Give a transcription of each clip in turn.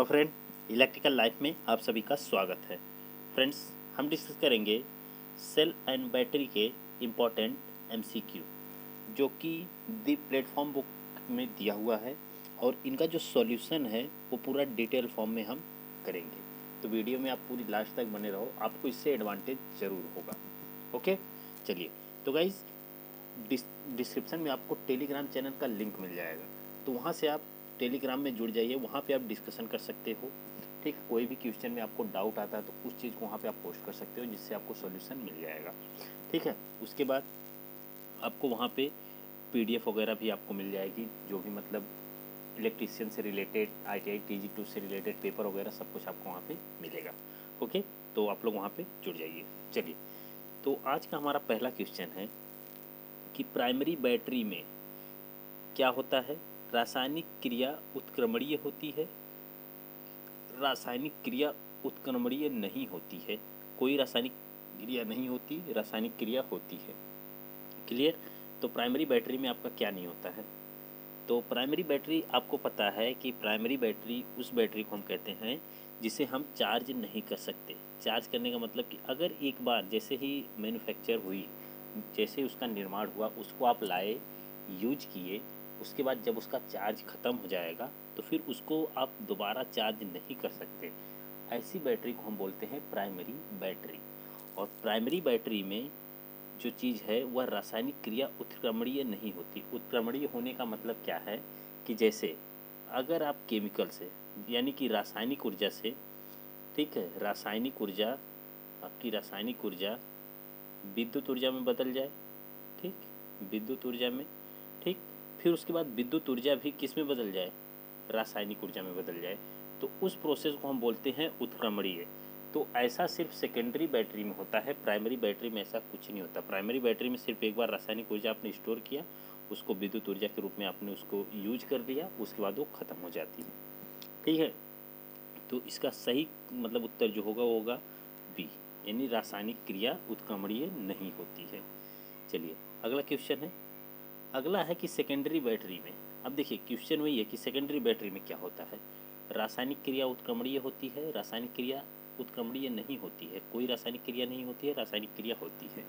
Hello friend, electrical life में आप सभी का स्वागत है। फ्रेंड्स, हम डिस्कस करेंगे सेल एंड बैटरी के इम्पोर्टेंट एमसीक्यू जो कि दी प्लेटफॉर्म बुक में दिया हुआ है और इनका जो सॉल्यूशन है वो पूरा डिटेल फॉर्म में हम करेंगे। तो वीडियो में आप पूरी लास्ट तक बने रहो, आपको इससे एडवांटेज ज़रूर होगा। ओके, चलिए। तो गाइज, डिस्क्रिप्शन में आपको टेलीग्राम चैनल का लिंक मिल जाएगा, तो वहाँ से आप टेलीग्राम में जुड़ जाइए। वहाँ पे आप डिस्कशन कर सकते हो। ठीक, कोई भी क्वेश्चन में आपको डाउट आता है तो उस चीज़ को वहाँ पे आप पोस्ट कर सकते हो, जिससे आपको सॉल्यूशन मिल जाएगा। ठीक है, उसके बाद आपको वहाँ पे पीडीएफ वगैरह भी आपको मिल जाएगी, जो भी मतलब इलेक्ट्रीशियन से रिलेटेड, ITI TG2 से रिलेटेड पेपर वगैरह सब कुछ आपको वहाँ पे मिलेगा। ओके, तो आप लोग वहाँ पे जुड़ जाइए। चलिए, तो आज का हमारा पहला क्वेश्चन है कि प्राइमरी बैटरी में क्या होता है। रासायनिक क्रिया उत्क्रमणीय होती है, रासायनिक क्रिया उत्क्रमणीय नहीं होती है, कोई रासायनिक क्रिया नहीं होती, रासायनिक क्रिया होती है। क्लियर। तो प्राइमरी बैटरी में आपका क्या नहीं होता है। तो प्राइमरी बैटरी आपको पता है कि प्राइमरी बैटरी उस बैटरी को हम कहते हैं जिसे हम चार्ज नहीं कर सकते। चार्ज करने का मतलब कि अगर एक बार जैसे ही मैन्युफैक्चर हुई, जैसे उसका निर्माण हुआ, उसको आप लाए, यूज किए, उसके बाद जब उसका चार्ज ख़त्म हो जाएगा तो फिर उसको आप दोबारा चार्ज नहीं कर सकते। ऐसी बैटरी को हम बोलते हैं प्राइमरी बैटरी। और प्राइमरी बैटरी में जो चीज़ है वह रासायनिक क्रिया उत्क्रमणीय नहीं होती। उत्क्रमणीय होने का मतलब क्या है कि जैसे अगर आप केमिकल से, यानी कि रासायनिक ऊर्जा से, ठीक है, रासायनिक ऊर्जा, आपकी रासायनिक ऊर्जा विद्युत ऊर्जा में बदल जाए, ठीक, विद्युत ऊर्जा में, ठीक, फिर उसके बाद विद्युत ऊर्जा भी किस में बदल जाए, रासायनिक ऊर्जा में बदल जाए, तो उस प्रोसेस को हम बोलते हैं उत्क्रमणीय। तो ऐसा सिर्फ सेकेंडरी बैटरी में होता है, प्राइमरी बैटरी में ऐसा कुछ नहीं होता। प्राइमरी बैटरी में सिर्फ एक बार रासायनिक ऊर्जा आपने स्टोर किया, उसको विद्युत ऊर्जा के रूप में आपने उसको यूज कर लिया, उसके बाद वो ख़त्म हो जाती है। ठीक है, तो इसका सही मतलब उत्तर जो होगा वो होगा बी, यानी रासायनिक क्रिया उत्क्रमणीय नहीं होती है। चलिए, अगला क्वेश्चन है। अगला है कि सेकेंडरी बैटरी में, अब देखिए क्वेश्चन वही है कि सेकेंडरी बैटरी में क्या होता है। रासायनिक क्रिया उत्क्रमणीय होती है, रासायनिक क्रिया उत्क्रमणीय नहीं होती है, कोई रासायनिक क्रिया नहीं होती है, रासायनिक क्रिया होती है।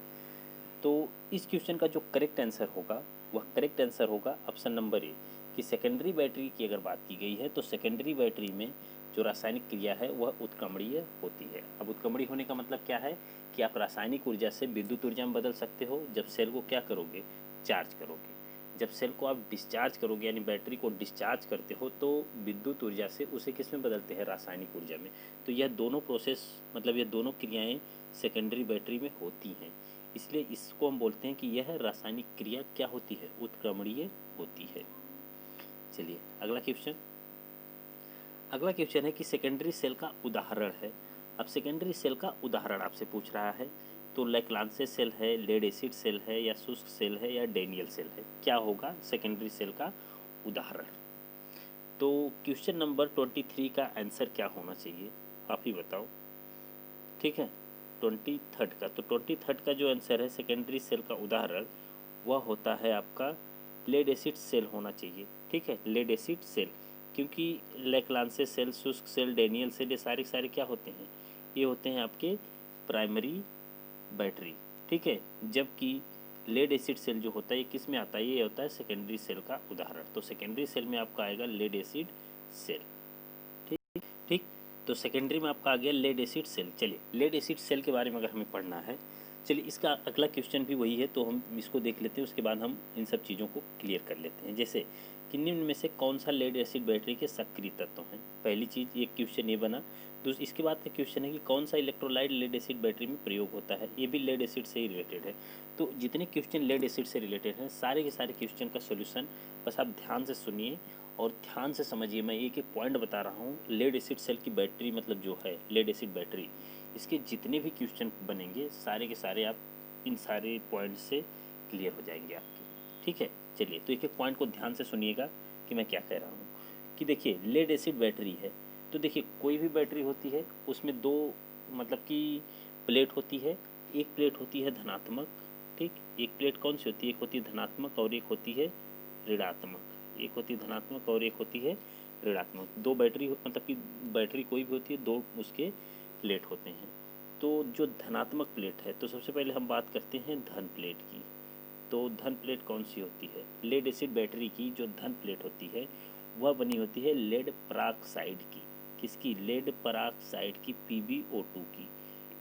तो इस क्वेश्चन का जो करेक्ट आंसर होगा वह करेक्ट आंसर होगा ऑप्शन नंबर ए, कि सेकेंडरी बैटरी की अगर बात की गई है तो सेकेंडरी बैटरी में जो रासायनिक क्रिया है वह उत्क्रमणीय होती है। अब उत्क्रमणीय होने का मतलब क्या है कि आप रासायनिक ऊर्जा से विद्युत ऊर्जा में बदल सकते हो जब सेल को क्या करोगे, चार्ज करोगे। जब सेल को आप डिस्चार्ज करोगे, यानी बैटरी को डिस्चार्ज करते हो, तो विद्युत ऊर्जा से उसे किस में बदलते हैं, रासायनिक ऊर्जा में। तो यह दोनों प्रोसेस, मतलब यह दोनों क्रियाएं सेकेंडरी बैटरी में होती हैं, इसलिए इसको हम बोलते हैं कि यह रासायनिक क्रिया क्या होती है, उत्क्रमणीय होती है। चलिए, अगला क्वेश्चन। अगला क्वेश्चन है कि सेकेंडरी सेल का उदाहरण है। अब सेकेंडरी सेल का उदाहरण आपसे पूछ रहा है, तो लेक्लांसे सेल है, लेड एसिड सेल है, या शुष्क सेल है, या डेनियल सेल है, क्या होगा सेकेंडरी सेल का उदाहरण। तो क्वेश्चन नंबर 23 का आंसर क्या होना चाहिए, आप ही बताओ। ठीक है, 23 का, तो 23 का जो आंसर है सेकेंडरी सेल का उदाहरण वह होता है आपका लेड एसिड सेल होना चाहिए। ठीक है, लेड एसिड सेल, क्योंकि लेक्लांसे सेल, शुष्क सेल, डेनियल सेल, ये सारे सारे क्या होते हैं, ये होते हैं आपके प्राइमरी बैटरी। ठीक है, जबकि लेड एसिड सेल जो होता है ये किस में आता है, ये होता है सेकेंडरी सेल का उदाहरण। तो सेकेंडरी सेल में आपका आएगा लेड एसिड सेल। ठीक ठीक, तो सेकेंडरी में आपका आ गया लेड एसिड सेल। चलिए, लेड एसिड सेल के बारे में अगर हमें पढ़ना है, चलिए इसका अगला क्वेश्चन भी वही है, तो हम इसको देख लेते हैं, उसके बाद हम इन सब चीज़ों को क्लियर कर लेते हैं। जैसे कि निम्न में से कौन सा लेड एसिड बैटरी के सक्रिय तत्व हैं। पहली चीज़, ये क्वेश्चन ये बना। इसके बाद का क्वेश्चन है कि कौन सा इलेक्ट्रोलाइट लेड एसिड बैटरी में प्रयोग होता है, ये भी लेड एसिड से ही रिलेटेड है। तो जितने क्वेश्चन लेड एसिड से रिलेटेड हैं, सारे के सारे क्वेश्चन का सोल्यूशन बस आप ध्यान से सुनिए और ध्यान से समझिए। मैं एक एक पॉइंट बता रहा हूँ। लेड एसिड सेल की बैटरी मतलब जो है लेड एसिड बैटरी, इसके जितने भी क्वेश्चन बनेंगे सारे के सारे आप इन सारे पॉइंट से क्लियर हो जाएंगे आपके। ठीक है, चलिए, तो एक एक पॉइंट को ध्यान से सुनिएगा कि मैं क्या कह रहा हूँ। कि देखिए, लेड एसिड बैटरी है, तो देखिए कोई भी बैटरी होती है उसमें दो मतलब कि प्लेट होती है। एक प्लेट होती है धनात्मक, ठीक, एक प्लेट कौन सी होती है, एक होती है धनात्मक और एक होती है ऋणात्मक। एक होती है धनात्मक और एक होती है ऋणात्मक। दो बैटरी मतलब कि बैटरी कोई भी होती है, दो उसके प्लेट होते हैं। तो जो धनात्मक प्लेट है, तो सबसे पहले हम बात करते हैं धन प्लेट की। तो धन प्लेट कौन सी होती है? लेड एसिड बैटरी की जो धन प्लेट होती है वह बनी होती है लेड पराक्साइड की। किसकी? लेड पराक्साइड की, PbO2 की,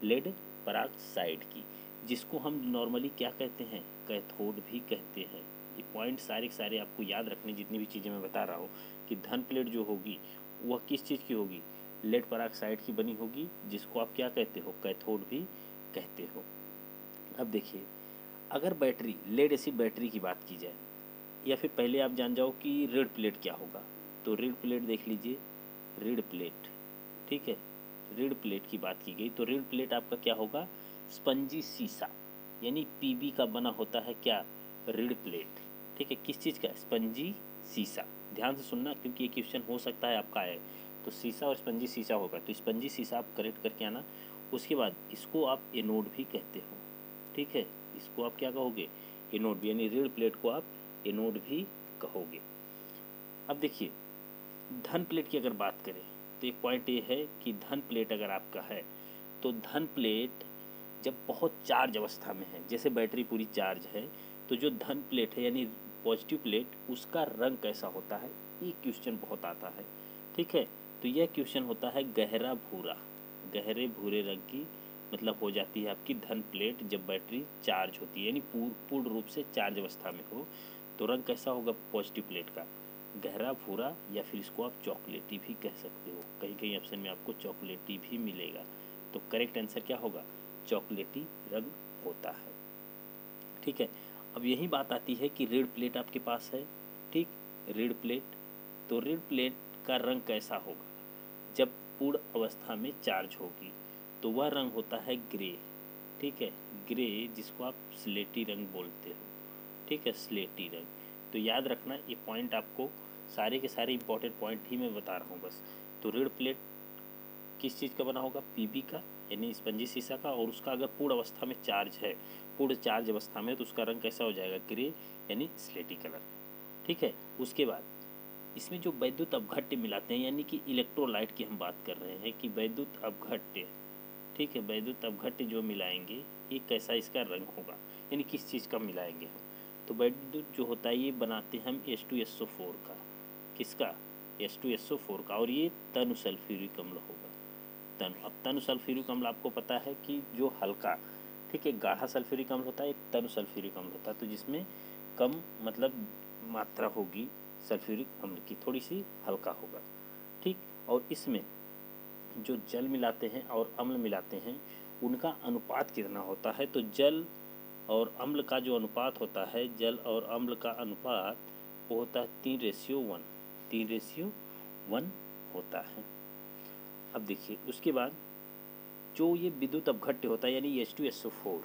लेड पराक्साइड की, जिसको हम नॉर्मली क्या कहते हैं? कैथोड भी कहते हैं। ये पॉइंट सारे के सारे आपको याद रखने, जितनी भी चीज़ें मैं बता रहा हूँ कि धन प्लेट जो होगी वह किस चीज़ की होगी? लेड पराक्साइड की बनी होगी, जिसको आप क्या कहते हो? कैथोड भी कहते हो। अब देखिए, अगर बैटरी लेड एसिड बैटरी की बात की जाए, या फिर पहले आप जान जाओ कि रीड प्लेट क्या होगा। तो रीड प्लेट देख लीजिए, रीड प्लेट, ठीक है, रीड प्लेट की बात की गई तो रीड प्लेट आपका क्या होगा? स्पंजी शीशा, यानी PB का बना होता है क्या? रीड प्लेट, ठीक है। किस चीज़ का? स्पंजी शीशा। ध्यान से सुनना, क्योंकि ये क्वेश्चन हो सकता है आपका आए। तो शीशा और स्पंजी शीशा होगा, तो स्पंजी शीशा आप करेक्ट करके आना। उसके बाद इसको आप एनोड भी कहते हो, ठीक है। इसको आप क्या कहोगे? एनोड भी, यानी रीड प्लेट को आप एनोड भी कहोगे। अब देखिए, धन प्लेट की अगर बात करें तो एक पॉइंट ये है कि धन प्लेट अगर आपका है तो धन प्लेट जब बहुत चार्ज अवस्था में है, जैसे बैटरी पूरी चार्ज है, तो जो धन प्लेट है यानी पॉजिटिव प्लेट, उसका रंग कैसा होता है? ये क्वेश्चन बहुत आता है, ठीक है। तो यह क्वेश्चन होता है गहरा भूरा, गहरे भूरे रंग की मतलब हो जाती है आपकी धन प्लेट जब बैटरी चार्ज होती है, यानी पूर्ण रूप से चार्ज अवस्था में हो। तो रंग कैसा होगा पॉजिटिव प्लेट का? गहरा भूरा, या फिर इसको आप चॉकलेटी भी कह सकते हो। कहीं कहीं ऑप्शन में आपको चॉकलेटी भी मिलेगा। तो करेक्ट आंसर क्या होगा? चॉकलेटी रंग होता है, ठीक है। अब यही बात आती है कि रीड प्लेट आपके पास है, ठीक, रीड प्लेट। तो रीड प्लेट का रंग कैसा होगा जब पूर्ण अवस्था में चार्ज होगी? तो वह रंग होता है ग्रे, ठीक है, ग्रे, जिसको आप स्लेटी रंग बोलते हो, ठीक है, स्लेटी रंग। तो याद रखना, ये पॉइंट आपको सारे के सारे इंपॉर्टेंट पॉइंट ही मैं बता रहा हूँ बस। तो रीड प्लेट किस चीज़ का बना होगा? PB का, यानी स्पंजी शीशा का, और उसका अगर पूर्ण अवस्था में चार्ज है, पूर्ण चार्ज अवस्था में, तो उसका रंग कैसा हो जाएगा? ग्रे, यानी स्लेटी कलर का, ठीक है। उसके बाद इसमें जो वैद्युत अपघट्य मिलाते हैं, यानी कि इलेक्ट्रोलाइट की हम बात कर रहे हैं कि वैद्युत अपघट्य, ठीक है, वैद्युत अपघट्य जो मिलाएंगे ये कैसा इसका रंग होगा, यानी किस चीज़ का मिलाएंगे हम? तो वैद्युत जो होता है ये बनाते हैं हम H2SO4 का। किसका? H2SO4 का, और ये तनु सल्फ्यूरिक अम्ल होगा। तनु, अब तनु सल्फ्यूरिक अम्ल आपको पता है कि जो हल्का, ठीक है, गाढ़ा सल्फ्यूरिक अम्ल होता है, एक तनु सल्फ्यूरिक अम्ल होता है, तो जिसमें कम मतलब मात्रा होगी सल्फ्यूरिक अम्ल की, थोड़ी सी हल्का होगा, ठीक। और इसमें जो जल मिलाते हैं और अम्ल मिलाते हैं उनका अनुपात कितना होता है? तो जल और अम्ल का जो अनुपात होता है, जल और अम्ल का अनुपात, वो होता है 3:1, 3:1 होता है। अब देखिए, उसके बाद जो ये विद्युत अपघट्य होता है यानी H2SO4,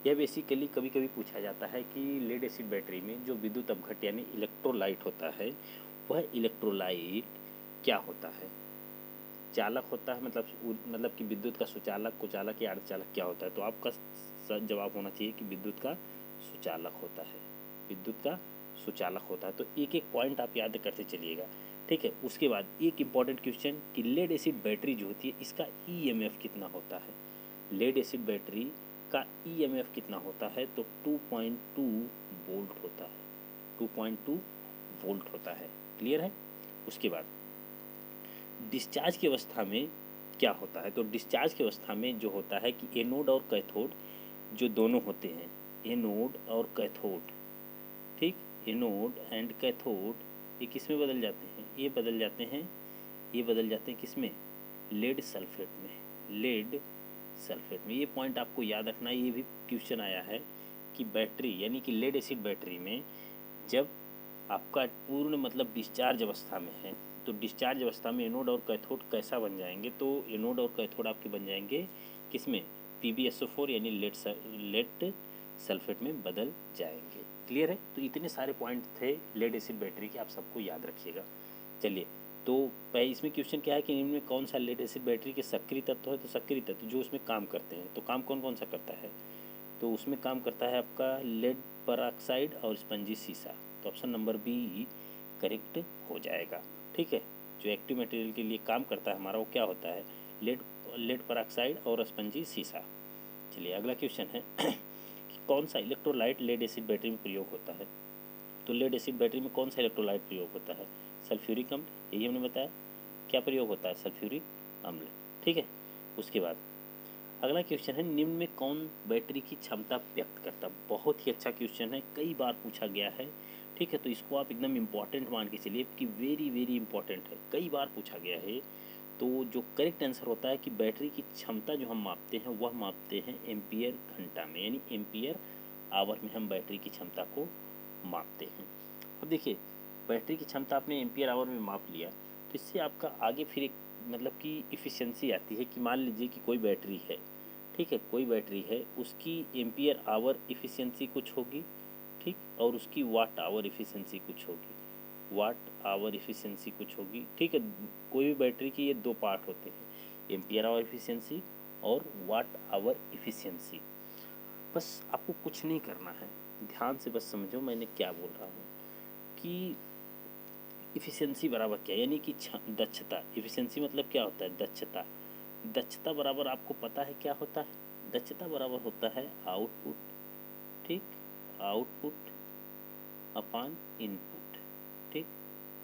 यह बेसिकली कभी कभी पूछा जाता है कि लेड एसिड बैटरी में जो विद्युत अपघट्य यानी इलेक्ट्रोलाइट होता है, वह इलेक्ट्रोलाइट क्या होता है? चालक होता है, मतलब कि विद्युत का सुचालक, कुचालक या अर्धचालक क्या होता है? तो आपका जवाब होना चाहिए कि विद्युत का सुचालक होता है, विद्युत का सुचालक होता है। तो एक एक पॉइंट आप याद करते चलिएगा, ठीक है। उसके बाद एक इम्पॉर्टेंट क्वेश्चन कि लेड एसिड बैटरी जो होती है इसका EMF कितना होता है? लेड एसिड बैटरी का EMF कितना होता है? तो 2.2 वोल्ट होता है, 2.2 वोल्ट होता है। क्लियर है? उसके बाद डिस्चार्ज की अवस्था में क्या होता है? तो डिस्चार्ज की अवस्था में जो होता है कि एनोड और कैथोड जो दोनों होते हैं, एनोड और कैथोड, ठीक, एनोड एंड कैथोड, ये किस में बदल जाते हैं? ये बदल जाते हैं, ये बदल जाते हैं किस में? लेड सल्फेट में, लेड सल्फेट में। ये पॉइंट आपको याद रखना है, ये भी क्वेश्चन आया है कि बैटरी यानी कि लेड एसिड बैटरी में जब आपका पूर्ण मतलब डिस्चार्ज अवस्था में है, तो डिस्चार्ज अवस्था में एनोड और कैथोड कैसा बन जाएंगे? तो एनोड और कैथोड आपके बन जाएंगे किस में? PbSO4 यानी लेड सल्फेट में बदल जाएंगे। क्लियर है? तो इतने सारे पॉइंट थे लेड एसिड बैटरी के, आप सबको याद रखिएगा। चलिए, तो इसमें क्वेश्चन क्या है कि इनमें कौन सा लेड एसिड बैटरी के सक्रिय तत्व है? तो सक्रिय तत्व जो उसमें काम करते हैं, तो काम कौन कौन सा करता है? तो उसमें काम करता है आपका लेड पराक्साइड और स्पंजी शीशा। तो ऑप्शन नंबर B करेक्ट हो जाएगा, ठीक है। जो एक्टिव मटेरियल के लिए काम करता है हमारा वो क्या होता है, लेड पेरोक्साइड और स्पंजी सीसा। चलिए अगला क्वेश्चन है कि कौन सा इलेक्ट्रोलाइट लेड एसिड बैटरी में प्रयोग होता है। तो लेड एसिड बैटरी में कौन सा इलेक्ट्रोलाइट प्रयोग होता है, सल्फ्यूरिक अम्ल, यही हमने बताया। क्या प्रयोग होता है, सल्फ्यूरिक अम्ल, ठीक है। उसके बाद अगला क्वेश्चन है निम्न में कौन बैटरी की क्षमता व्यक्त करता है। बहुत ही अच्छा क्वेश्चन है, कई बार पूछा गया है, ठीक है। तो इसको आप एकदम इम्पॉर्टेंट मान के चलिए कि वेरी वेरी इंपॉर्टेंट है, कई बार पूछा गया है। तो जो करेक्ट आंसर होता है कि बैटरी की क्षमता जो हम मापते हैं वह मापते हैं एम्पियर घंटा में, यानी एम्पियर आवर में हम बैटरी की क्षमता को मापते हैं। अब देखिए बैटरी की क्षमता आपने एम्पियर आवर में माप लिया, तो इससे आपका आगे फिर एक मतलब कि इफ़िशियंसी आती है कि मान लीजिए कि कोई बैटरी है, ठीक है, कोई बैटरी है, उसकी एम्पियर आवर इफ़िशियंसी कुछ होगी, ठीक, और उसकी वाट आवर इफ़िशियंसी कुछ होगी, वाट आवर इफ़िशियंसी कुछ होगी, ठीक है। कोई भी बैटरी की ये दो पार्ट होते हैं, एम्पियर आवर इफ़िशियंसी और वाट आवर इफ़िशियंसी। बस आपको कुछ नहीं करना है, ध्यान से बस समझो मैंने क्या बोल रहा हूँ कि इफ़िशियंसी बराबर क्या, यानी कि दक्षता। इफ़िशियंसी मतलब क्या होता है, दक्षता। दक्षता बराबर आपको पता है क्या होता है, दक्षता बराबर होता है आउटपुट, ठीक, आउटपुट अपान इनपुट, ठीक,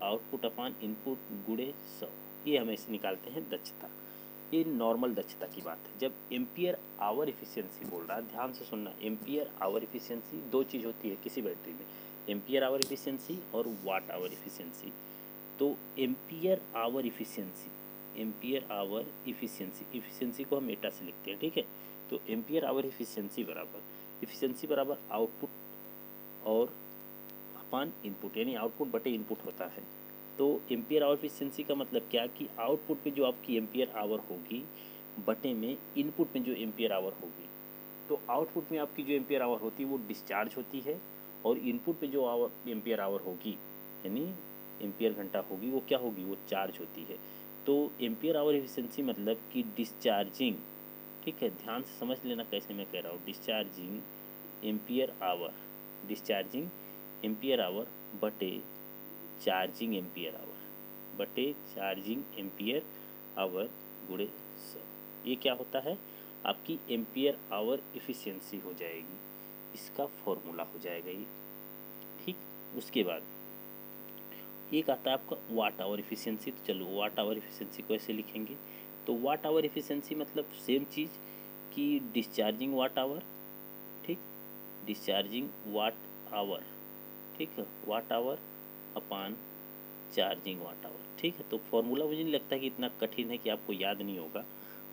आउटपुट अपान इनपुट गुणे 100, ये हम ऐसे निकालते हैं दक्षता। ये नॉर्मल दक्षता की बात है। जब एम्पियर आवर इफ़िशियंसी बोल रहा है, ध्यान से सुनना, एम्पियर आवर इफ़िशियंसी दो चीज़ होती है किसी बैटरी में, एम्पियर आवर इफ़िशियंसी और वाट आवर इफ़िशियंसी। तो ampere hour efficiency, ampere hour efficiency, efficiency को हम एटा से लिखते हैं, ठीक है। तो एम्पियर आवर इफ़िशियंसी बराबर आउटपुट और अपान इनपुट, यानी आउटपुट बटे इनपुट होता है। तो एम्पियर आवर इफिशियंसी का मतलब क्या कि आउटपुट पे जो आपकी एम्पियर आवर होगी बटे में इनपुट में जो एम्पियर आवर होगी। तो आउटपुट में आपकी जो एम्पियर आवर होती है वो डिस्चार्ज होती है, और इनपुट पे जो एम्पियर आवर होगी यानी एम्पियर घंटा होगी वो क्या होगी, वो चार्ज होती है। तो एम्पियर आवर एफिशिएंसी मतलब कि डिस्चार्जिंग, ठीक है, ध्यान से समझ लेना कैसे मैं कह रहा हूँ, discharging ampere hour, discharging ampere hour बटे चार्जिंग एम्पियर आवर, बटे चार्जिंग एम्पियर आवर गुणे 100। ये क्या होता है, आपकी एम्पियर आवर इफ़िशियंसी हो जाएगी, इसका फॉर्मूला हो जाएगा ये, ठीक। उसके बाद एक आता है आपका वाट आवर इफ़िशियंसी। तो चलो वाट आवर इफ़िशियंसी को ऐसे लिखेंगे, तो वाट आवर इफ़िशियंसी मतलब सेम चीज़ कि डिस्चार्जिंग वाट आवर, ठीक, डिस्चार्जिंग वाट आवर, ठीक है, वाट आवर अपान चार्जिंग वाट आवर, ठीक है। तो फॉर्मूला मुझे नहीं लगता कि इतना कठिन है कि आपको याद नहीं होगा,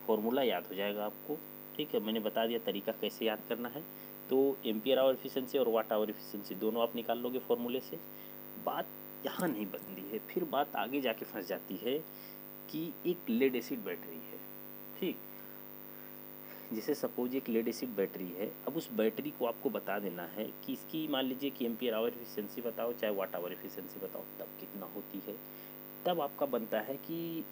फॉर्मूला याद हो जाएगा आपको, ठीक है। मैंने बता दिया तरीका कैसे याद करना है। तो एम्पियर आवर एफिशिएंसी और वाट आवर एफिशिएंसी दोनों आप निकाल लोगे फॉर्मूले से। बात यहाँ नहीं बनती है, फिर बात आगे जाके फंस जाती है कि एक लेड एसिड बैटरी है, ठीक, जैसे सपोज एक लेड एसिड बैटरी है। अब उस बैटरी को आपको बता देना है कि इसकी मान लीजिए कि एम्पियर आवर एफिशिएंसी बताओ चाहे वाट आवर एफिशिएंसी बताओ, तब कितना होती है। तब आपका बनता है कि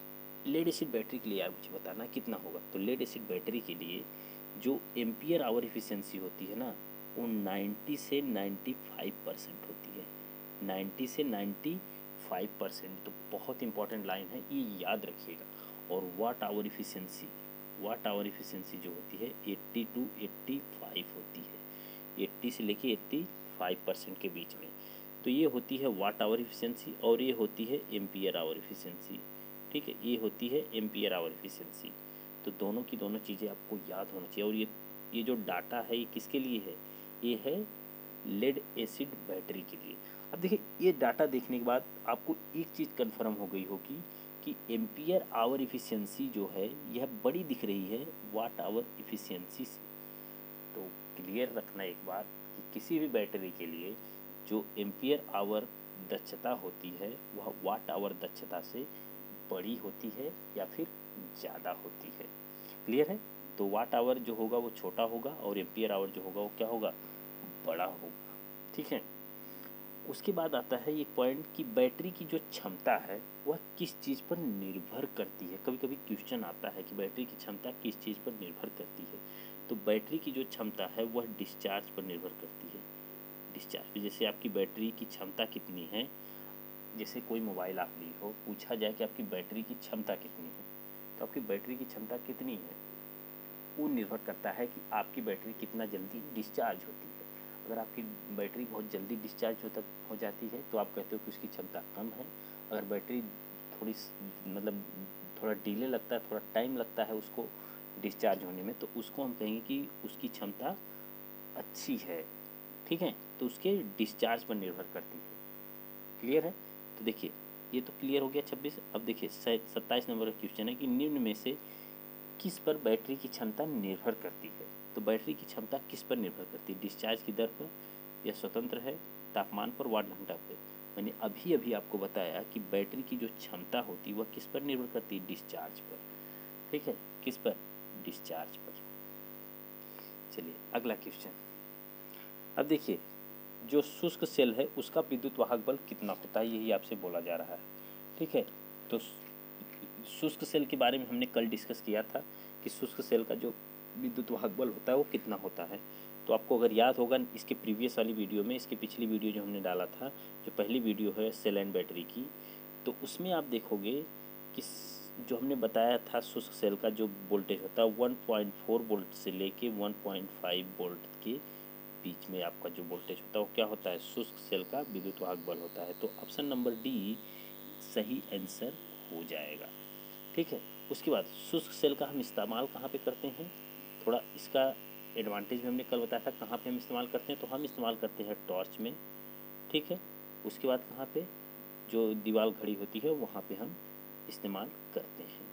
लेड एसिड बैटरी के लिए यार मुझे बताना कितना होगा। तो लेड एसिड बैटरी के लिए जो एम्पियर आवर एफिशिएंसी होती है ना, वो 90 से 95% होती है, 90 से 95%। तो बहुत इंपॉर्टेंट लाइन है, ये याद रखिएगा। और watt hour efficiency, watt hour efficiency जो होती है 80 to 85 होती है, 80 से लेके 85% के बीच में। तो ये होती है वाट आवर एफिशिएंसी और ये होती है एम्पियर आवर एफिशिएंसी, ठीक है, ये होती है एम्पियर आवर एफिशिएंसी। तो दोनों की दोनों चीज़ें आपको याद होना चाहिए। और ये जो डाटा है ये किसके लिए है, ये है लेड एसिड बैटरी के लिए। अब देखिए ये डाटा देखने के बाद आपको एक चीज़ कन्फर्म हो गई होगी कि एम्पियर आवर इफ़िशियंसी जो है यह बड़ी दिख रही है वाट आवर इफ़िशियंसी से। तो क्लियर रखना एक बात कि किसी भी बैटरी के लिए जो एम्पियर आवर दक्षता होती है वह वाट आवर दक्षता से बड़ी होती है या फिर ज़्यादा होती है। क्लियर है। तो वाट आवर जो होगा वो छोटा होगा और एम्पियर आवर जो होगा वो क्या होगा, बड़ा होगा, ठीक है। उसके बाद आता है एक पॉइंट कि बैटरी की जो क्षमता है वह किस चीज़ पर निर्भर करती है। कभी कभी क्वेश्चन आता है कि बैटरी की क्षमता किस चीज़ पर निर्भर करती है। तो बैटरी की जो क्षमता है वह डिस्चार्ज पर निर्भर करती है। डिस्चार्ज, जैसे आपकी बैटरी की क्षमता कितनी है, जैसे कोई मोबाइल आप ली हो, पूछा जाए कि आपकी बैटरी की क्षमता कितनी है, तो आपकी बैटरी की क्षमता कितनी है वो निर्भर करता है कि आपकी बैटरी कितना जल्दी डिस्चार्ज होती है। अगर आपकी बैटरी बहुत जल्दी डिस्चार्ज हो जाती है तो आप कहते हो कि उसकी क्षमता कम है। अगर बैटरी थोड़ी मतलब थोड़ा डिले लगता है, थोड़ा टाइम लगता है उसको डिस्चार्ज होने में, तो उसको हम कहेंगे कि उसकी क्षमता अच्छी है। ठीक है, तो उसके डिस्चार्ज पर निर्भर करती है। क्लियर है? तो देखिए ये तो क्लियर हो गया 26। अब देखिए 27 नंबर का क्वेश्चन है कि निम्न में से किस पर बैटरी की क्षमता निर्भर करती है। तो बैटरी की क्षमता किस पर निर्भर करती है? डिस्चार्ज की दर पर, यह स्वतंत्र है, तापमान पर, वाट घंटा पर। मैंने अभी अभी आपको बताया कि बैटरी की जो क्षमता होती है वह किस पर निर्भर करती है? डिस्चार्ज पर। ठीक है, किस पर? डिस्चार्ज पर। चलिए अगला क्वेश्चन। अब देखिए जो शुष्क सेल है उसका विद्युत वाहक बल कितना होता है, यही आपसे बोला जा रहा है। ठीक है, तो शुष्क सेल के बारे में हमने कल डिस्कस किया था कि शुष्क सेल का जो विद्युत वाहक बल होता है वो कितना होता है। तो आपको अगर याद होगा इसके प्रीवियस वाली वीडियो में, इसके पिछली वीडियो जो हमने डाला था, जो पहली वीडियो है सेल एंड बैटरी की, तो उसमें आप देखोगे कि जो हमने बताया था शुष्क सेल का जो वोल्टेज होता है 1.4 वोल्ट से लेके 1.5 वोल्ट के बीच में आपका जो वोल्टेज होता है वो क्या होता है? शुष्क सेल का विद्युत वाहक बल होता है। तो ऑप्शन नंबर डी सही आंसर हो जाएगा। ठीक है, उसके बाद शुष्क सेल का हम इस्तेमाल कहाँ पे करते हैं? थोड़ा इसका एडवांटेज भी हमने कल बताया था कहाँ पे हम इस्तेमाल करते हैं। तो हम इस्तेमाल करते हैं टॉर्च में। ठीक है, उसके बाद कहाँ पे? जो दीवार घड़ी होती है वहाँ पे हम इस्तेमाल करते हैं।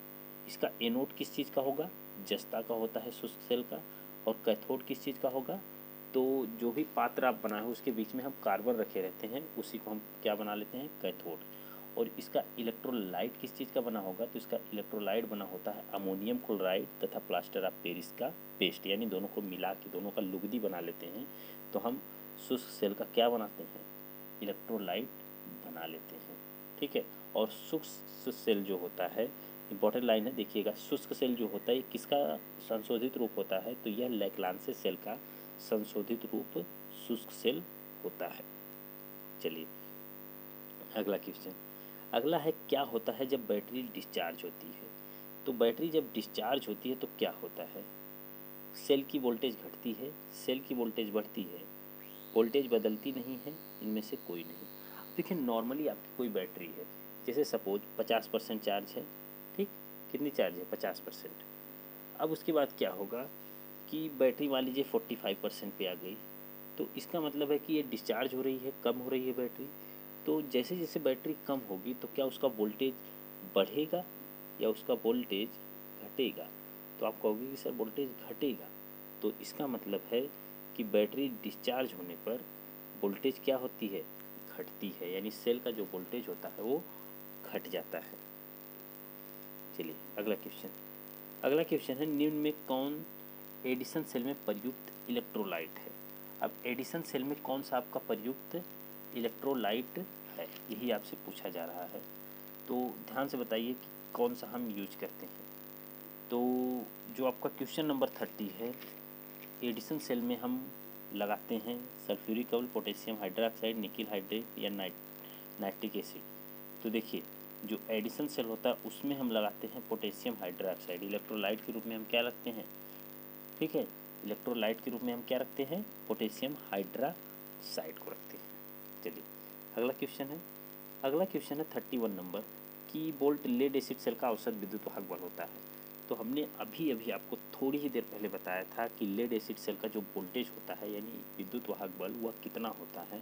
इसका एनोड किस चीज़ का होगा? जस्ता का होता है शुष्क सेल का। और कैथोड किस चीज़ का होगा? तो जो भी पात्र आप बनाए हो उसके बीच में हम कार्बन रखे रहते हैं, उसी को हम क्या बना लेते हैं? कैथोड। और इसका इलेक्ट्रोलाइट किस चीज़ का बना होगा? तो इसका इलेक्ट्रोलाइट बना होता है अमोनियम क्लोराइड तथा प्लास्टर ऑफ पेरिस का पेस्ट, यानी दोनों को मिला के दोनों का लुगदी बना लेते हैं। तो हम शुष्क सेल का क्या बनाते हैं? इलेक्ट्रोलाइट बना लेते हैं। ठीक है, और शुष्क सेल जो होता है, इंपॉर्टेंट लाइन है देखिएगा, शुष्क सेल जो होता है किसका संशोधित रूप होता है? तो यह लैग्रांज सेल का संशोधित रूप शुष्क सेल होता है। चलिए अगला क्वेश्चन। अगला है क्या होता है जब बैटरी डिस्चार्ज होती है? तो बैटरी जब डिस्चार्ज होती है तो क्या होता है? सेल की वोल्टेज घटती है, सेल की वोल्टेज बढ़ती है, वोल्टेज बदलती नहीं है, इनमें से कोई नहीं। देखिए नॉर्मली आपकी कोई बैटरी है, जैसे सपोज 50% चार्ज है। ठीक, कितनी चार्ज है? 50%। अब उसके बाद क्या होगा कि बैटरी मान लीजिए 45% पे आ गई, तो इसका मतलब है कि ये डिस्चार्ज हो रही है, कम हो रही है बैटरी। तो जैसे जैसे बैटरी कम होगी तो क्या उसका वोल्टेज बढ़ेगा या उसका वोल्टेज घटेगा? तो आप कहोगे कि सर वोल्टेज घटेगा। तो इसका मतलब है कि बैटरी डिस्चार्ज होने पर वोल्टेज क्या होती है? घटती है, यानी सेल का जो वोल्टेज होता है वो घट जाता है। चलिए अगला क्वेश्चन। अगला क्वेश्चन है निम्न में कौन एडिशन सेल में प्रयुक्त इलेक्ट्रोलाइट है? अब एडिशन सेल में कौन सा आपका प्रयुक्त इलेक्ट्रोलाइट है, यही आपसे पूछा जा रहा है। तो ध्यान से बताइए कि कौन सा हम यूज करते हैं। तो जो आपका क्वेश्चन नंबर 30 है, एडिशन सेल में हम लगाते हैं सल्फ्यूरिक अम्ल, पोटेशियम हाइड्रोक्साइड, निकिल हाइड्रेट या नाइट्रिक एसिड। तो देखिए जो एडिशन सेल होता है उसमें हम लगाते हैं पोटेशियम हाइड्रोक्साइड। इलेक्ट्रोलाइट के रूप में हम क्या रखते हैं? ठीक है, इलेक्ट्रोलाइट के रूप में हम क्या रखते हैं? पोटेशियम हाइड्रोक्साइड को रखते हैं। चलिए अगला क्वेश्चन है। अगला क्वेश्चन है 31 नंबर कि वोल्ट लेड एसिड सेल का औसत विद्युत वाहक बल होता है। तो हमने अभी अभी आपको थोड़ी ही देर पहले बताया था कि लेड एसिड सेल का जो वोल्टेज होता है यानी विद्युत वाहक बल वह कितना होता है।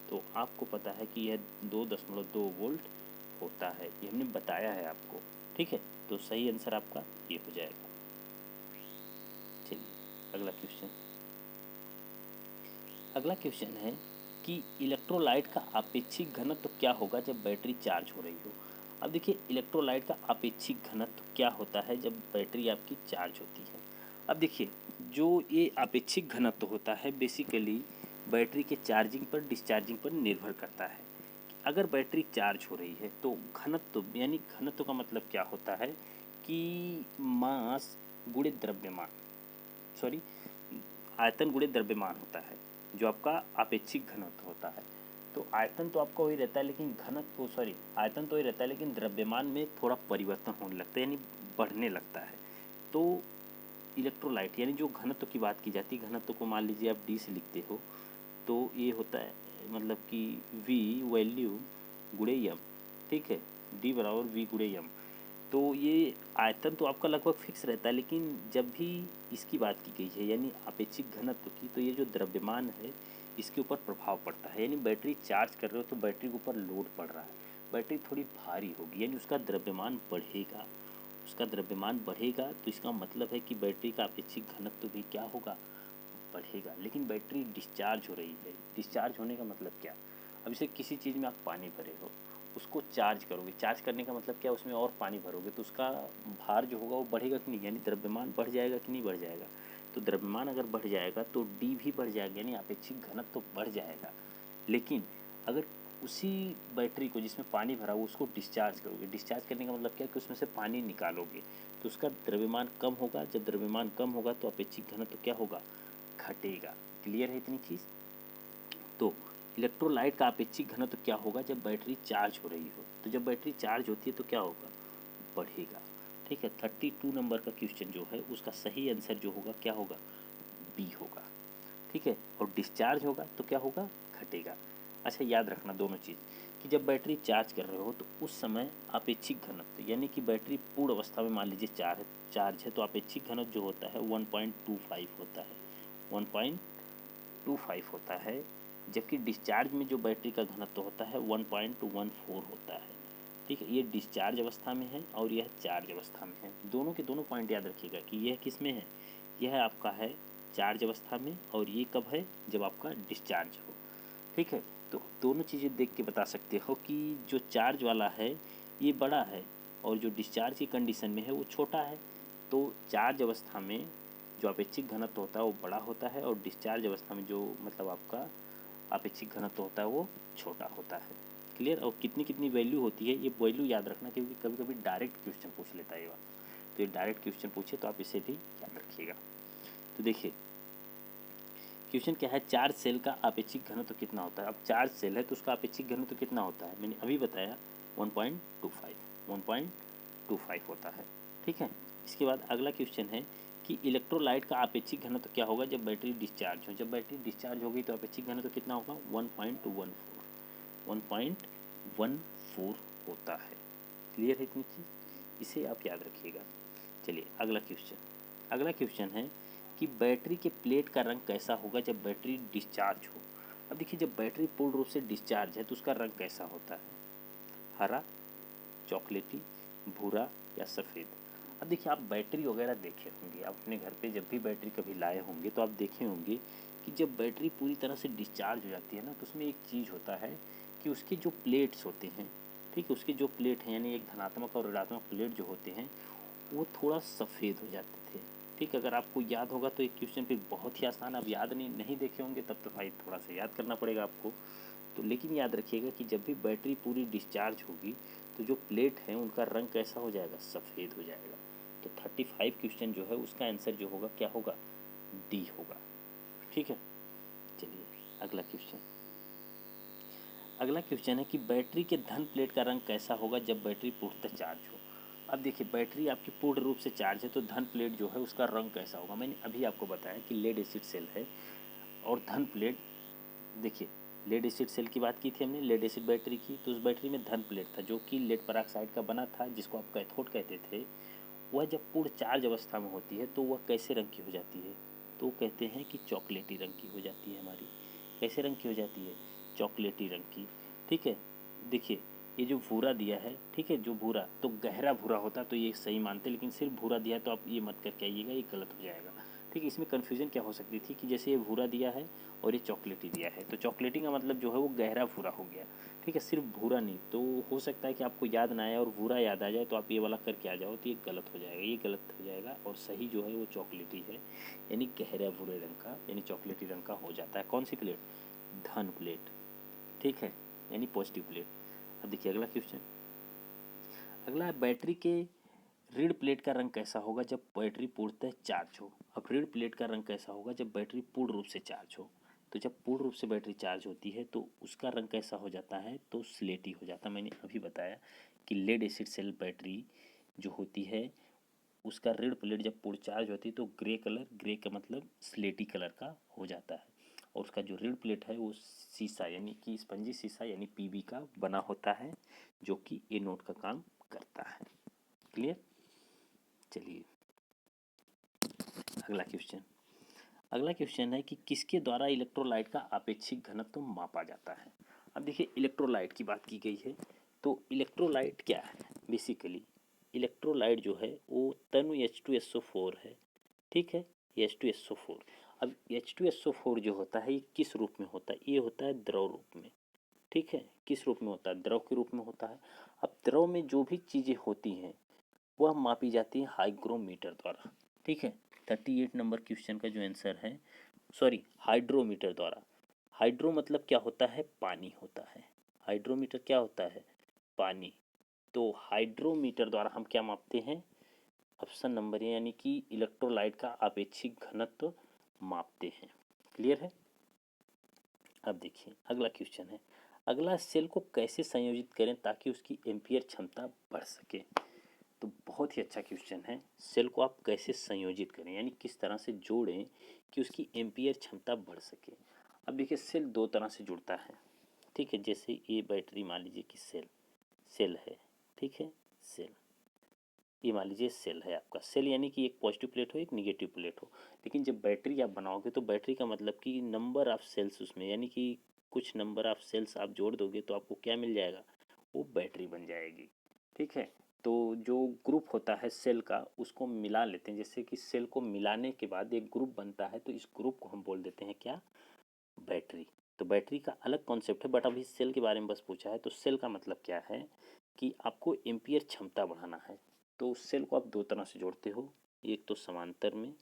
तो आपको पता है कि यह 2.2 वोल्ट होता है, ये हमने बताया है आपको। ठीक है, तो सही आंसर आपका ये हो जाएगा। चलिए अगला क्वेश्चन। अगला क्वेश्चन है कि इलेक्ट्रोलाइट का आपेक्षिक घनत्व क्या होगा जब बैटरी चार्ज हो रही हो? अब देखिए इलेक्ट्रोलाइट का आपेक्षिक घनत्व क्या होता है जब बैटरी आपकी चार्ज होती है। अब देखिए जो ये आपेक्षिक घनत्व होता है बेसिकली बैटरी के चार्जिंग पर डिस्चार्जिंग पर निर्भर करता है। अगर बैटरी चार्ज हो रही है तो घनत्व यानी घनत्व का मतलब क्या होता है कि मास गुणे द्रव्यमान, सॉरी आयतन गुणे द्रव्यमान होता है, जो आपका आपेक्षिक घनत्व होता है। तो आयतन तो आपका वही रहता है, लेकिन घनत्व आयतन तो वही रहता है, लेकिन द्रव्यमान में थोड़ा परिवर्तन होने लगता है, यानी बढ़ने लगता है। तो इलेक्ट्रोलाइट यानी जो घनत्व की बात की जाती है, घनत्व को मान लीजिए आप डी से लिखते हो, तो ये होता है मतलब कि V वैल्यू गुणे यम, ठीक है, D बराबर V गुणे यम। तो ये आयतन तो आपका लगभग फिक्स रहता है, लेकिन जब भी इसकी बात की गई है यानी अपेक्षित घनत्व की, तो ये जो द्रव्यमान है इसके ऊपर प्रभाव पड़ता है। यानी बैटरी चार्ज कर रहे हो तो बैटरी के ऊपर लोड पड़ रहा है, बैटरी थोड़ी भारी होगी, यानी उसका द्रव्यमान बढ़ेगा। उसका द्रव्यमान बढ़ेगा तो इसका मतलब है कि बैटरी का अपेक्षित घनत्व भी क्या होगा, बढ़ेगा। लेकिन बैटरी डिस्चार्ज हो रही है, डिस्चार्ज होने का मतलब क्या, अब इसे किसी चीज़ में आप पानी भरे हो, उसको चार्ज करोगे, चार्ज करने का मतलब क्या, उसमें और पानी भरोगे तो उसका भार जो होगा वो बढ़ेगा कि नहीं, यानी द्रव्यमान बढ़ जाएगा कि नहीं बढ़ जाएगा। तो द्रव्यमान अगर बढ़ जाएगा तो डी भी बढ़ जाएगा, यानी अपेक्षित घनत्व तो बढ़ जाएगा। लेकिन अगर उसी बैटरी को जिसमें पानी भरा हो उसको डिस्चार्ज करोगे, डिस्चार्ज करने का मतलब क्या कि उसमें से पानी निकालोगे, तो उसका द्रव्यमान कम होगा। जब द्रव्यमान कम होगा तो अपेक्षित घनत्व तो क्या होगा, घटेगा। क्लियर है इतनी चीज़। तो इलेक्ट्रोलाइट का अपेक्षित घनत्व क्या होगा, जब बैटरी चार्ज हो रही हो, तो जब बैटरी चार्ज होती है तो क्या होगा, बढ़ेगा। ठीक है, 32 नंबर का क्वेश्चन जो है उसका सही आंसर जो होगा क्या होगा, बी होगा। ठीक है, और डिस्चार्ज होगा तो क्या होगा, घटेगा। अच्छा याद रखना दोनों चीज़, कि जब बैटरी चार्ज कर रहे हो तो उस समय अपेक्षित घनत्व, यानी कि बैटरी पूर्ण अवस्था में मान लीजिए चार्ज है, तो अपेक्षित घनत्व जो होता है 1.25 होता है, 1.25 होता है। जबकि डिस्चार्ज में जो बैटरी का घनत्व होता है 1.14 होता है। ठीक है, ये डिस्चार्ज अवस्था में है और यह चार्ज अवस्था में है। दोनों के दोनों पॉइंट याद रखिएगा कि यह किस में है, यह आपका है चार्ज अवस्था में, और ये कब है, जब आपका डिस्चार्ज हो। ठीक है, तो दोनों चीज़ें देख के बता सकते हो कि जो चार्ज वाला है ये बड़ा है और जो डिस्चार्ज की कंडीशन में है वो छोटा है। तो चार्ज अवस्था में जो अपेक्षित घनत्व होता है वो बड़ा होता है, और डिस्चार्ज अवस्था में जो मतलब आपका अपेक्षित घनत्व होता है वो छोटा होता है। क्लियर। और कितनी कितनी वैल्यू होती है ये वैल्यू याद रखना, क्योंकि कभी कभी डायरेक्ट क्वेश्चन पूछ लेता है ये बात। तो ये डायरेक्ट क्वेश्चन पूछे तो आप इसे भी याद रखिएगा। तो देखिए क्वेश्चन क्या है, चार्ज सेल का अपेक्षित घनत्व कितना होता है। अब चार्ज सेल है तो उसका अपेक्षित घनत्व कितना होता है, मैंने अभी बताया 1.25 होता है। ठीक है, इसके बाद अगला क्वेश्चन है कि इलेक्ट्रोलाइट का अपेक्षित घनत्व क्या होगा जब बैटरी डिस्चार्ज हो। जब बैटरी डिस्चार्ज होगी तो अपेक्षित घनत्व कितना होगा, 1.14 होता है। क्लियर है इतनी चीज़, इसे आप याद रखिएगा। चलिए अगला क्वेश्चन है कि बैटरी के प्लेट का रंग कैसा होगा जब बैटरी डिस्चार्ज हो। अब देखिए जब बैटरी पूर्ण रूप से डिस्चार्ज है तो उसका रंग कैसा होता है, हरा, चॉकलेटी, भूरा या सफ़ेद। अब देखिए आप बैटरी वगैरह देखे होंगे, आप अपने घर पे जब भी बैटरी कभी लाए होंगे तो आप देखे होंगे कि जब बैटरी पूरी तरह से डिस्चार्ज हो जाती है ना, तो उसमें एक चीज़ होता है कि उसके जो प्लेट्स होते हैं, ठीक है, उसके जो प्लेट हैं यानी एक धनात्मक और ऋणात्मक प्लेट जो होते हैं वो थोड़ा सफ़ेद हो जाते थे। ठीक, अगर आपको याद होगा तो एक क्वेश्चन फिर बहुत ही आसान, आप याद नहीं देखे होंगे तब तो भाई थोड़ा सा याद करना पड़ेगा आपको। तो लेकिन याद रखिएगा कि जब भी बैटरी पूरी डिस्चार्ज होगी तो जो प्लेट हैं उनका रंग कैसा हो जाएगा, सफ़ेद हो जाएगा। तो 35 क्वेश्चन जो है उसका आंसर जो होगा क्या होगा, डी होगा। ठीक है, चलिए अगला क्वेश्चन है कि बैटरी के धन प्लेट का रंग कैसा होगा जब बैटरी पूर्णतः चार्ज हो। अब देखिए बैटरी आपकी पूर्ण रूप से चार्ज है तो धन प्लेट जो है उसका रंग कैसा होगा। मैंने अभी आपको बताया कि लेड एसिड सेल है और धन प्लेट, देखिए लेड एसिड सेल की बात की थी हमने, लेड एसिड बैटरी की, तो उस बैटरी में धन प्लेट था जो कि लेड पेरोक्साइड का बना था, जिसको आप कैथोड कहते थे। वह जब पूर्ण चार्ज अवस्था में होती है तो वह कैसे रंग की हो जाती है, तो कहते हैं कि चॉकलेटी रंग की हो जाती है हमारी। कैसे रंग की हो जाती है, चॉकलेटी रंग की। ठीक है, देखिए ये जो भूरा दिया है, ठीक है, जो भूरा तो गहरा भूरा होता तो ये सही मानते, लेकिन सिर्फ भूरा दिया तो आप ये मत करके आइएगा, ये गलत हो जाएगा। ठीक है, इसमें कन्फ्यूज़न क्या हो सकती थी कि जैसे ये भूरा दिया है और ये चॉकलेटी दिया है, तो चॉकलेटी का मतलब जो है वो गहरा भूरा हो गया। ठीक है, सिर्फ भूरा नहीं, तो हो सकता है कि आपको याद ना आए और भूरा याद आ जाए तो आप ये वाला करके आ जाओ, तो ये गलत हो जाएगा, ये गलत हो जाएगा। और सही जो है वो चॉकलेटी है, यानी गहरा भूरे रंग का, यानी चॉकलेटी रंग का हो जाता है। कौन सी प्लेट, धन प्लेट। ठीक है, यानी पॉजिटिव प्लेट। अब देखिए अगला क्वेश्चन, अगला है बैटरी के ऋण प्लेट का रंग कैसा होगा जब बैटरी पूर्णतः चार्ज हो। अब ऋण प्लेट का रंग कैसा होगा जब बैटरी पूर्ण रूप से चार्ज हो। तो जब पूर्ण रूप से बैटरी चार्ज होती है तो उसका रंग कैसा हो जाता है, तो स्लेटी हो जाता है। मैंने अभी बताया कि लेड एसिड सेल बैटरी जो होती है उसका ऋण प्लेट जब पूर्ण चार्ज होती है तो ग्रे कलर, ग्रे का मतलब स्लेटी कलर का हो जाता है, और उसका जो ऋण प्लेट है वो शीशा यानी कि स्पंजी शीशा यानी पीबी का बना होता है, जो कि एनोड का काम करता है। क्लियर? चलिए अगला क्वेश्चन। अगला क्वेश्चन है कि किसके द्वारा इलेक्ट्रोलाइट का आपेक्षिक घनत्व मापा जाता है। अब देखिए इलेक्ट्रोलाइट की बात की गई है, तो इलेक्ट्रोलाइट क्या है? बेसिकली इलेक्ट्रोलाइट जो है वो तनु H2SO4 है, ठीक है, H2SO4। अब H2SO4 जो होता है ये किस रूप में होता है? ये होता है द्रव रूप में, ठीक है। किस रूप में होता है? द्रव के रूप में होता है। अब द्रव में जो भी चीज़ें होती हैं वह मापी जाती है हाइग्रोमीटर द्वारा, ठीक है। 38 नंबर क्वेश्चन का जो आंसर है, सॉरी, हाइड्रोमीटर द्वारा। हाइड्रो मतलब क्या होता है? पानी होता है। हाइड्रोमीटर क्या होता है? पानी। तो हाइड्रोमीटर द्वारा हम क्या मापते हैं? ऑप्शन नंबर ए यानी कि इलेक्ट्रोलाइट का आपेक्षिक घनत्व मापते हैं। क्लियर है? अब देखिए अगला क्वेश्चन है, अगला सेल को कैसे संयोजित करें ताकि उसकी एम्पियर क्षमता बढ़ सके। तो बहुत ही अच्छा क्वेश्चन है, सेल को आप कैसे संयोजित करें यानी किस तरह से जोड़ें कि उसकी एम्पियर क्षमता बढ़ सके। अब देखिए सेल दो तरह से जुड़ता है, ठीक है। जैसे ये बैटरी मान लीजिए कि सेल सेल है, ठीक है, सेल, ये मान लीजिए सेल है आपका। सेल यानी कि एक पॉजिटिव प्लेट हो एक निगेटिव प्लेट हो, लेकिन जब बैटरी आप बनाओगे तो बैटरी का मतलब कि नंबर ऑफ सेल्स उसमें यानी कि कुछ नंबर ऑफ सेल्स आप जोड़ दोगे तो आपको क्या मिल जाएगा? वो बैटरी बन जाएगी, ठीक है। तो जो ग्रुप होता है सेल का उसको मिला लेते हैं, जैसे कि सेल को मिलाने के बाद एक ग्रुप बनता है तो इस ग्रुप को हम बोल देते हैं क्या? बैटरी। तो बैटरी का अलग कॉन्सेप्ट है, बट अभी सेल के बारे में बस पूछा है। तो सेल का मतलब क्या है कि आपको एम्पियर क्षमता बढ़ाना है, तो सेल को आप दो तरह से जोड़ते हो, एक तो समांतर में,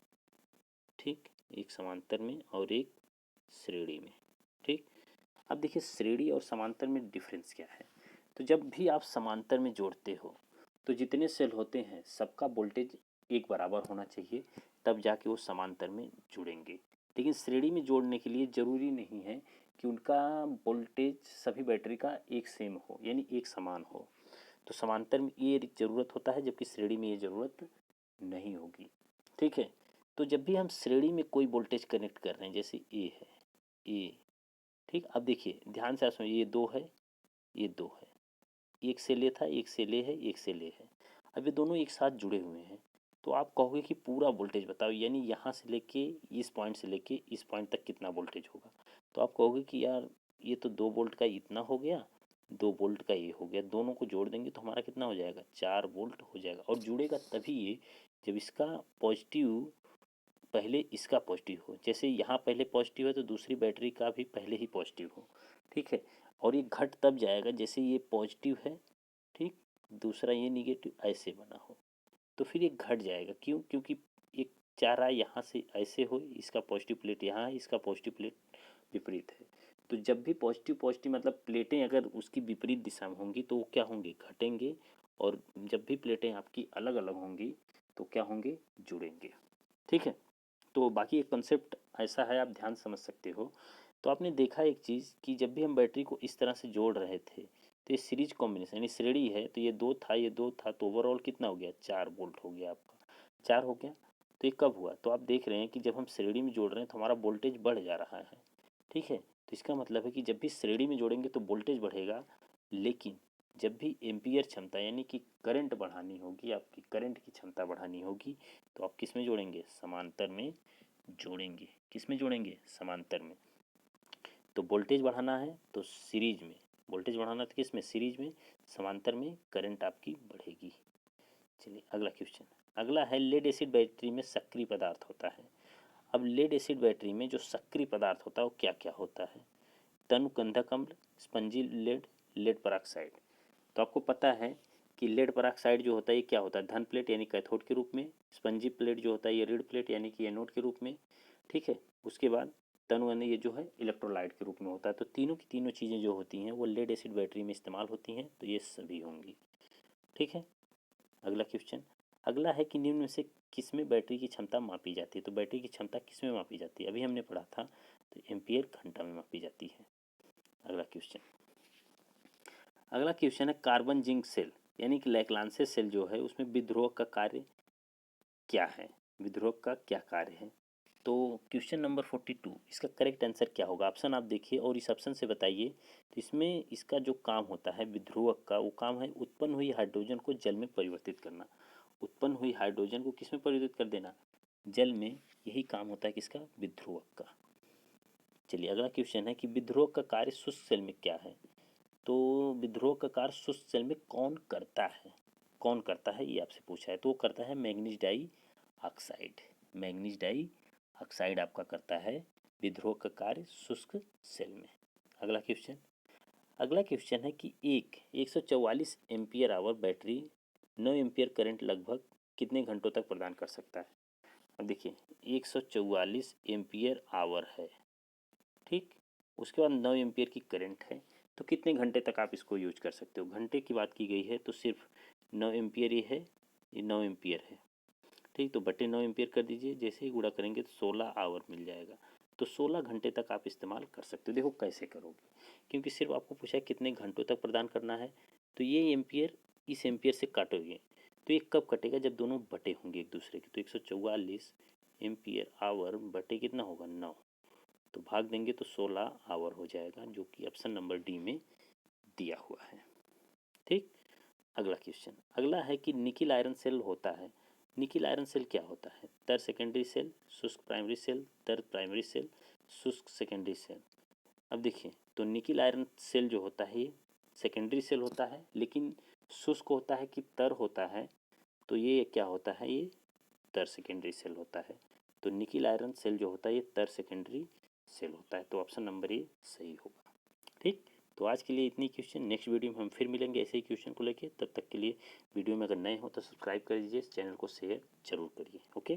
ठीक, एक समांतर में और एक श्रेणी में, ठीक। अब देखिए श्रेणी और समांतर में डिफरेंस क्या है। तो जब भी आप समांतर में जोड़ते हो तो जितने सेल होते हैं सबका वोल्टेज एक बराबर होना चाहिए, तब जाके वो समांतर में जुड़ेंगे। लेकिन श्रेणी में जोड़ने के लिए ज़रूरी नहीं है कि उनका वोल्टेज सभी बैटरी का एक सेम हो यानी एक समान हो। तो समांतर में ये ज़रूरत होता है जबकि श्रेणी में ये ज़रूरत नहीं होगी, ठीक है। तो जब भी हम श्रेणी में कोई वोल्टेज कनेक्ट कर रहे हैं, जैसे ए है, ए, ठीक। अब देखिए ध्यान से आप समझिए, ये दो है, ये दो है, एक से ले था, एक से ले है, एक से ले है। अब ये दोनों एक साथ जुड़े हुए हैं, तो आप कहोगे कि पूरा वोल्टेज बताओ, यानी यहाँ से लेके इस पॉइंट से लेके इस पॉइंट तक कितना वोल्टेज होगा। तो आप कहोगे कि यार ये तो 2 वोल्ट का इतना हो गया, 2 वोल्ट का ये हो गया, दोनों को जोड़ देंगे तो हमारा कितना हो जाएगा? 4 वोल्ट हो जाएगा। और जुड़ेगा तभी ये जब इसका पॉजिटिव पहले इसका पॉजिटिव हो। जैसे यहाँ पहले पॉजिटिव है तो दूसरी बैटरी का भी पहले ही पॉजिटिव हो, ठीक है। और ये घट तब जाएगा जैसे ये पॉजिटिव है, ठीक, दूसरा ये निगेटिव ऐसे बना हो, तो फिर ये घट जाएगा। क्यों? क्योंकि एक चाह रहा है यहाँ से ऐसे हो, इसका पॉजिटिव प्लेट यहाँ है, इसका पॉजिटिव प्लेट विपरीत है। तो जब भी पॉजिटिव पॉजिटिव मतलब प्लेटें अगर उसकी विपरीत दिशा में होंगी तो वो क्या होंगे? घटेंगे। और जब भी प्लेटें आपकी अलग अलग होंगी तो क्या होंगे? जुड़ेंगे, ठीक है। तो बाकी एक कंसेप्ट ऐसा है, आप ध्यान समझ सकते हो। तो आपने देखा एक चीज़ कि जब भी हम बैटरी को इस तरह से जोड़ रहे थे तो ये सीरीज कॉम्बिनेशन यानी श्रेणी है, तो ये दो था, ये दो था, तो ओवरऑल कितना हो गया? 4 वोल्ट हो गया आपका, 4 हो गया। तो ये कब हुआ? तो आप देख रहे हैं कि जब हम श्रेणी में जोड़ रहे हैं तो हमारा वोल्टेज बढ़ जा रहा है, ठीक है। तो इसका मतलब है कि जब भी श्रेणी में जोड़ेंगे तो वोल्टेज बढ़ेगा, लेकिन जब भी एम्पियर क्षमता यानी कि करंट बढ़ानी होगी, आपकी करंट की क्षमता बढ़ानी होगी, तो आप किस में जोड़ेंगे? समांतर में जोड़ेंगे। किस में जोड़ेंगे? समांतर में। तो वोल्टेज बढ़ाना है तो सीरीज में, वोल्टेज बढ़ाना तो किस में? सीरीज में। समांतर में करंट आपकी बढ़ेगी। चलिए अगला क्वेश्चन। अगला है लेड एसिड बैटरी में सक्रिय पदार्थ होता है। अब लेड एसिड बैटरी में जो सक्रिय पदार्थ होता है वो क्या क्या होता है? तनुकंधक अम्ल, स्पंजी लेड, लेड परऑक्साइड। तो आपको पता है कि लेड परऑक्साइड जो होता है ये क्या होता है? धन प्लेट यानी कैथोड के रूप में। स्पंजी प्लेट जो होता है ये ऋण प्लेट यानी कि एनोड के रूप में, ठीक है। उसके बाद तनु यानी ये जो है इलेक्ट्रोलाइट के रूप में होता है। तो तीनों की तीनों चीज़ें जो होती हैं वो लेड एसिड बैटरी में इस्तेमाल होती हैं, तो ये सभी होंगी, ठीक है। अगला क्वेश्चन। अगला है कि निम्न में से किस में बैटरी की क्षमता मापी जाती है? तो बैटरी की क्षमता किस में मापी जाती है? अभी हमने पढ़ा था। तो एम्पियर घंटा में मापी जाती है। अगला क्वेश्चन है कार्बन जिंक सेल यानी कि लैग्रांज सेल जो है उसमें विद्रोह का कार्य क्या है, विद्रोह का क्या कार्य है। तो क्वेश्चन नंबर 42 इसका करेक्ट आंसर क्या होगा, ऑप्शन आप देखिए और इस ऑप्शन से बताइए। तो इसमें इसका जो काम होता है विद्रोह का, वो काम है उत्पन्न हुई हाइड्रोजन को जल में परिवर्तित करना। उत्पन्न हुई हाइड्रोजन को किस में परिवर्तित कर देना, जल में। यही काम होता है किसका, विद्रोह का। चलिए अगला क्वेश्चन है कि विद्रोह का कार्य शुष्क सेल में क्या है। तो विद्रोह का कार्य शुष्क सेल में कौन करता है, कौन करता है ये आपसे पूछा है। तो वो करता है manganese dioxide. Manganese dioxide आपका करता है विद्रोह का कार्य शुष्क सेल में। अगला क्वेश्चन है कि 144 ampere hour battery 9 ampere current लगभग कितने घंटों तक प्रदान कर सकता है। अब देखिए 144 एम्पियर आवर है, ठीक, उसके बाद 9 एम्पियर की करंट है, तो कितने घंटे तक आप इसको यूज कर सकते हो। घंटे की बात की गई है तो सिर्फ 9 एम्पियर ही है, ये 9 एम्पियर है, ठीक। तो बटे 9 एम्पियर कर दीजिए, जैसे ही गुणा करेंगे तो 16 आवर मिल जाएगा। तो 16 घंटे तक आप इस्तेमाल कर सकते हो। देखो कैसे करोगे, क्योंकि सिर्फ आपको पूछा है कितने घंटों तक प्रदान करना है। तो ये एम्पियर इस एम्पियर से काटोगे तो ये कब कटेगा, जब दोनों बटे होंगे एक दूसरे के। तो 144 एम्पियर आवर बटे कितना होगा 9, तो भाग देंगे तो 16 आवर हो जाएगा, जो कि ऑप्शन नंबर डी में दिया हुआ है, ठीक। अगला क्वेश्चन अगला है कि निकिल आयरन सेल होता है। निकिल आयरन सेल क्या होता है, तर सेकेंडरी सेल, शुष्क प्राइमरी सेल, तर प्राइमरी सेल, शुष्क सेकेंडरी सेल। अब देखिए तो निकिल आयरन सेल जो होता है ये सेकेंडरी सेल होता है, लेकिन शुष्क होता है कि तर होता है, तो ये क्या होता है, ये तर सेकेंडरी सेल होता है। तो निकिल आयरन सेल जो होता है ये तर सेकेंडरी सेल होता है। तो ऑप्शन नंबर ए सही होगा, ठीक। तो आज के लिए इतनी क्वेश्चन, नेक्स्ट वीडियो में हम फिर मिलेंगे ऐसे ही क्वेश्चन को लेके। तब तक के लिए वीडियो में अगर नए हो तो सब्सक्राइब कर दीजिए, चैनल को शेयर जरूर करिए। ओके।